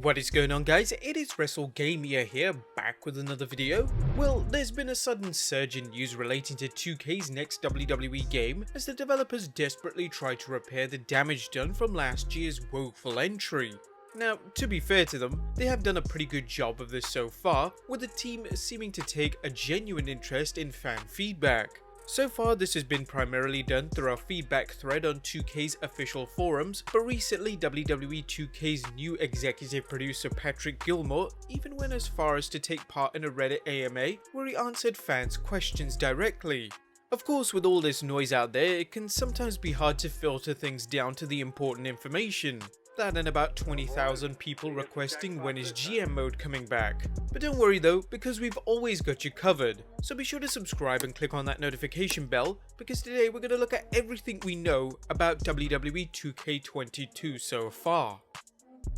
What is going on, guys? It is WrestleGamia here, back with another video. Well, there's been a sudden surge in news relating to 2K's next WWE game as the developers desperately try to repair the damage done from last year's woeful entry. Now, to be fair to them, they have done a pretty good job of this so far, with the team seeming to take a genuine interest in fan feedback. So far, this has been primarily done through our feedback thread on 2K's official forums, but recently WWE 2K's new executive producer Patrick Gilmore even went as far as to take part in a Reddit AMA where he answered fans' questions directly. Of course, with all this noise out there, it can sometimes be hard to filter things down to the important information. That and about 20,000 people requesting when is GM mode coming back. But don't worry though, because we've always got you covered. So be sure to subscribe and click on that notification bell, because today we're going to look at everything we know about WWE 2K22 so far.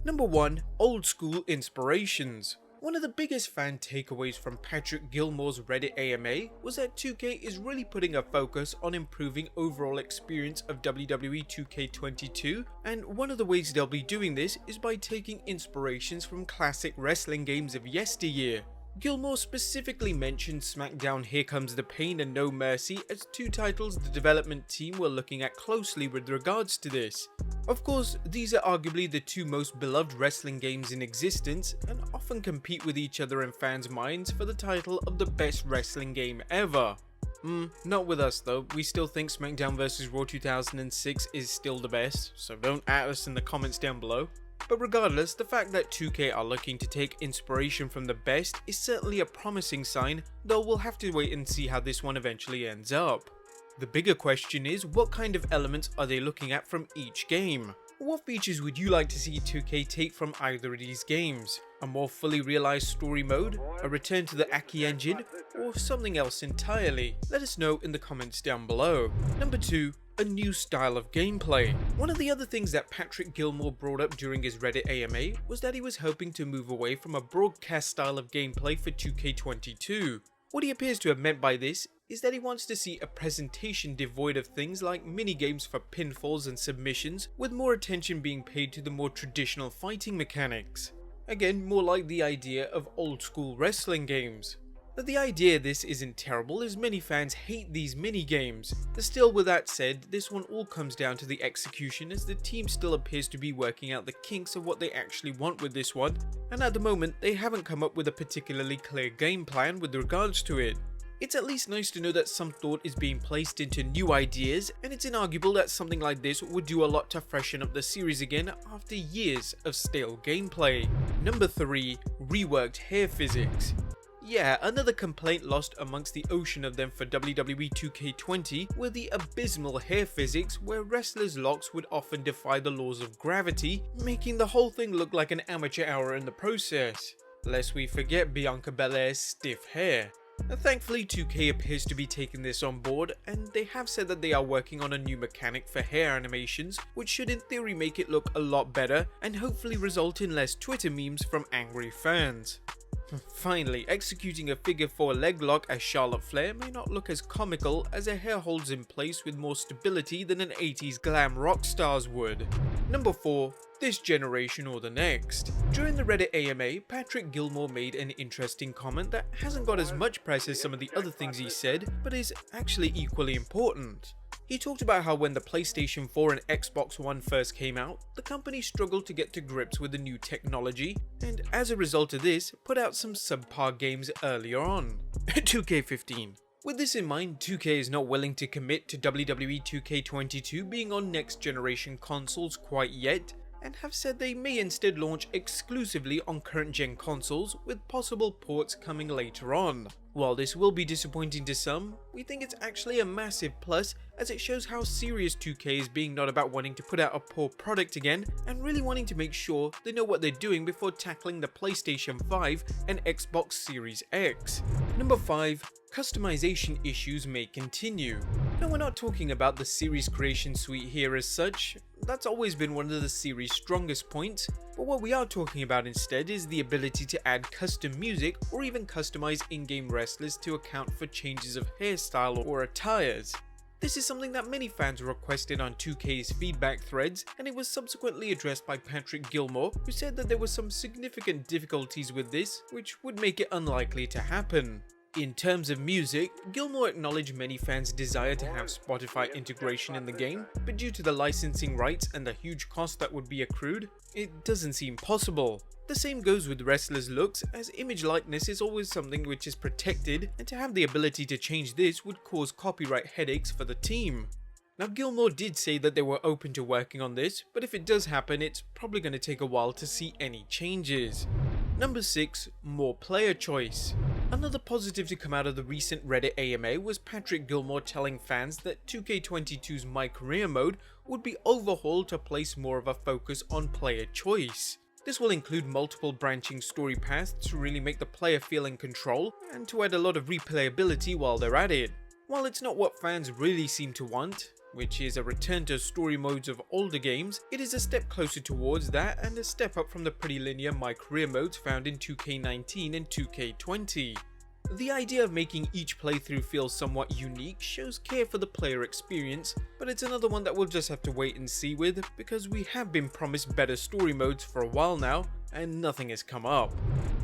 Number 1. Old school inspirations. One of the biggest fan takeaways from Patrick Gilmore's Reddit AMA was that 2K is really putting a focus on improving overall experience of WWE 2K22, and one of the ways they'll be doing this is by taking inspirations from classic wrestling games of yesteryear. Gilmore specifically mentioned SmackDown Here Comes the Pain and No Mercy as two titles the development team were looking at closely with regards to this. Of course, these are arguably the two most beloved wrestling games in existence and often compete with each other in fans' minds for the title of the best wrestling game ever. Not with us though, we still think SmackDown vs Raw 2006 is still the best, so don't at us in the comments down below. But regardless, the fact that 2K are looking to take inspiration from the best is certainly a promising sign, though we'll have to wait and see how this one eventually ends up. The bigger question is, what kind of elements are they looking at from each game? What features would you like to see 2K take from either of these games? A more fully realized story mode, a return to the Aki engine, or something else entirely? Let us know in the comments down below. Number 2. A new style of gameplay. One of the other things that Patrick Gilmore brought up during his Reddit AMA was that he was hoping to move away from a broadcast style of gameplay for 2K22. What he appears to have meant by this is that he wants to see a presentation devoid of things like minigames for pinfalls and submissions, with more attention being paid to the more traditional fighting mechanics. Again, more like the idea of old school wrestling games. But the idea of this isn't terrible, as many fans hate these mini-games. But still, with that said, this one all comes down to the execution, as the team still appears to be working out the kinks of what they actually want with this one, and at the moment they haven't come up with a particularly clear game plan with regards to it. It's at least nice to know that some thought is being placed into new ideas, and it's inarguable that something like this would do a lot to freshen up the series again after years of stale gameplay. Number 3. Reworked hair physics. Yeah, another complaint lost amongst the ocean of them for WWE 2K20 were the abysmal hair physics, where wrestlers' locks would often defy the laws of gravity, making the whole thing look like an amateur hour in the process. Lest we forget Bianca Belair's stiff hair. Thankfully, 2K appears to be taking this on board, and they have said that they are working on a new mechanic for hair animations, which should in theory make it look a lot better and hopefully result in less Twitter memes from angry fans. Finally, executing a figure 4 leg lock as Charlotte Flair may not look as comical, as her hair holds in place with more stability than an 80s glam rock stars would. Number 4. This generation or the next. During the Reddit AMA, Patrick Gilmore made an interesting comment that hasn't got as much press as some of the other things he said, but is actually equally important. He talked about how when the PlayStation 4 and Xbox One first came out, the company struggled to get to grips with the new technology, and as a result of this, put out some subpar games earlier on. 2K15. With this in mind, 2K is not willing to commit to WWE 2K22 being on next generation consoles quite yet, and have said they may instead launch exclusively on current gen consoles, with possible ports coming later on. While this will be disappointing to some, we think it's actually a massive plus, as it shows how serious 2K is being not about wanting to put out a poor product again, and really wanting to make sure they know what they're doing before tackling the PlayStation 5 and Xbox Series X. Number 5. Customization issues may continue. Now, we're not talking about the series creation suite here as such, that's always been one of the series' strongest points, but what we are talking about instead is the ability to add custom music or even customize in-game wrestlers to account for changes of hairstyle or attires. This is something that many fans requested on 2K's feedback threads, and it was subsequently addressed by Patrick Gilmore, who said that there were some significant difficulties with this, which would make it unlikely to happen. In terms of music, Gilmore acknowledged many fans' desire to have Spotify integration in the game, but due to the licensing rights and the huge cost that would be accrued, it doesn't seem possible. The same goes with wrestlers' looks, as image likeness is always something which is protected, and to have the ability to change this would cause copyright headaches for the team. Now, Gilmore did say that they were open to working on this, but if it does happen, it's probably going to take a while to see any changes. Number 6. More player choice. Another positive to come out of the recent Reddit AMA was Patrick Gilmore telling fans that 2K22's My Career mode would be overhauled to place more of a focus on player choice. This will include multiple branching story paths to really make the player feel in control and to add a lot of replayability while they're at it. While it's not what fans really seem to want, which is a return to story modes of older games, it is a step closer towards that and a step up from the pretty linear My Career modes found in 2K19 and 2K20. The idea of making each playthrough feel somewhat unique shows care for the player experience, but it's another one that we'll just have to wait and see with, because we have been promised better story modes for a while now, and nothing has come up.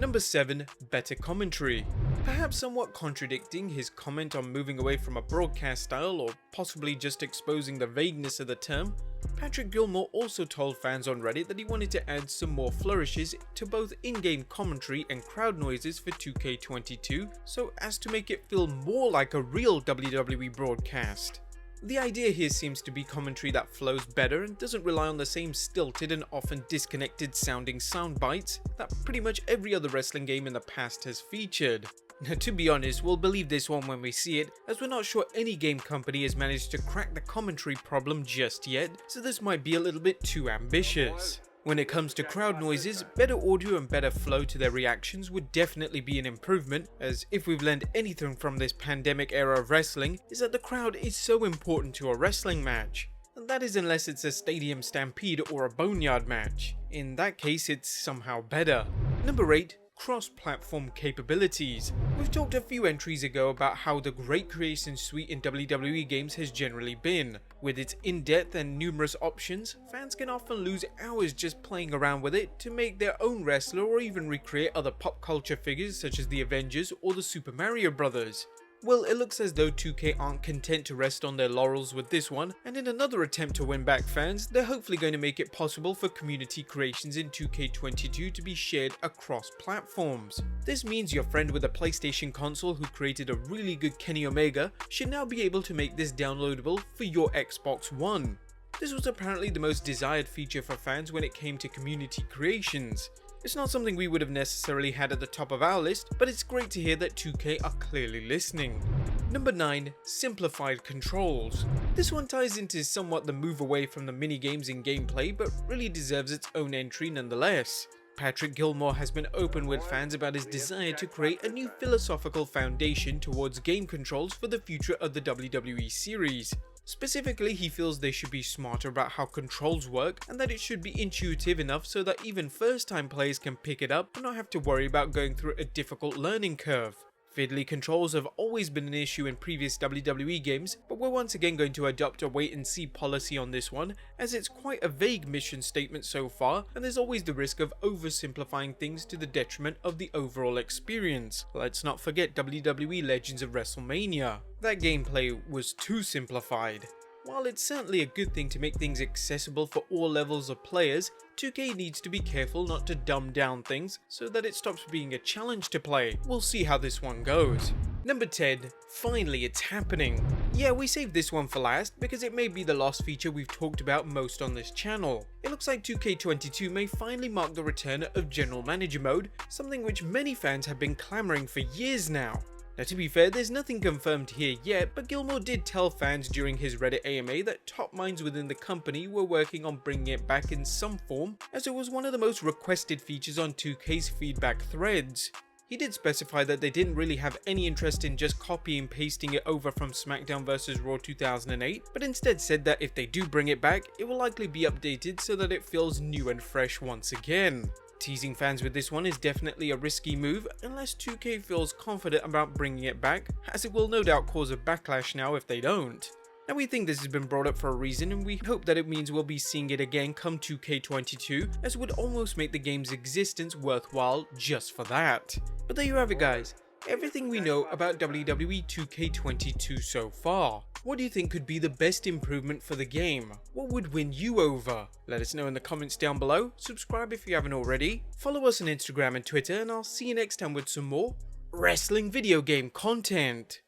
Number 7. Better commentary. Perhaps somewhat contradicting his comment on moving away from a broadcast style, or possibly just exposing the vagueness of the term, Patrick Gilmore also told fans on Reddit that he wanted to add some more flourishes to both in-game commentary and crowd noises for 2K22, so as to make it feel more like a real WWE broadcast. The idea here seems to be commentary that flows better and doesn't rely on the same stilted and often disconnected sounding sound bites that pretty much every other wrestling game in the past has featured. Now, to be honest, we'll believe this one when we see it, as we're not sure any game company has managed to crack the commentary problem just yet, so this might be a little bit too ambitious. When it comes to crowd noises, better audio and better flow to their reactions would definitely be an improvement, as if we've learned anything from this pandemic era of wrestling, is that the crowd is so important to a wrestling match. And that is unless it's a stadium stampede or a boneyard match. In that case, it's somehow better. Number 8. Cross-platform capabilities. We've talked a few entries ago about how the great creation suite in WWE games has generally been. With its in-depth and numerous options, fans can often lose hours just playing around with it to make their own wrestler or even recreate other pop culture figures such as the Avengers or the Super Mario Brothers. Well, it looks as though 2K aren't content to rest on their laurels with this one, and in another attempt to win back fans, they're hopefully going to make it possible for community creations in 2K22 to be shared across platforms. This means your friend with a PlayStation console who created a really good Kenny Omega should now be able to make this downloadable for your Xbox One. This was apparently the most desired feature for fans when it came to community creations. It's not something we would have necessarily had at the top of our list, but it's great to hear that 2K are clearly listening. Number 9. Simplified controls. This one ties into somewhat the move away from the minigames in gameplay, but really deserves its own entry nonetheless. Patrick Gilmore has been open with fans about his desire to create a new philosophical foundation towards game controls for the future of the WWE series. Specifically, he feels they should be smarter about how controls work and that it should be intuitive enough so that even first-time players can pick it up and not have to worry about going through a difficult learning curve. Fiddly controls have always been an issue in previous WWE games, but we're once again going to adopt a wait-and-see policy on this one, as it's quite a vague mission statement so far, and there's always the risk of oversimplifying things to the detriment of the overall experience. Let's not forget WWE Legends of WrestleMania. That gameplay was too simplified. While it's certainly a good thing to make things accessible for all levels of players, 2K needs to be careful not to dumb down things so that it stops being a challenge to play. We'll see how this one goes. Number 10. Finally, it's happening. Yeah, we saved this one for last because it may be the last feature we've talked about most on this channel. It looks like 2K22 may finally mark the return of General Manager mode, something which many fans have been clamoring for years now. Now, to be fair, there's nothing confirmed here yet, but Gilmore did tell fans during his Reddit AMA that top minds within the company were working on bringing it back in some form, as it was one of the most requested features on 2K's feedback threads. He did specify that they didn't really have any interest in just copying and pasting it over from SmackDown vs. Raw 2008, but instead said that if they do bring it back, it will likely be updated so that it feels new and fresh once again. Teasing fans with this one is definitely a risky move unless 2K feels confident about bringing it back, as it will no doubt cause a backlash now if they don't. Now we think this has been brought up for a reason, and we hope that it means we'll be seeing it again come 2K22, as it would almost make the game's existence worthwhile just for that. But there you have it guys, everything we know about WWE 2K22 so far. What do you think could be the best improvement for the game? What would win you over? Let us know in the comments down below, subscribe if you haven't already, follow us on Instagram and Twitter, and I'll see you next time with some more wrestling video game content.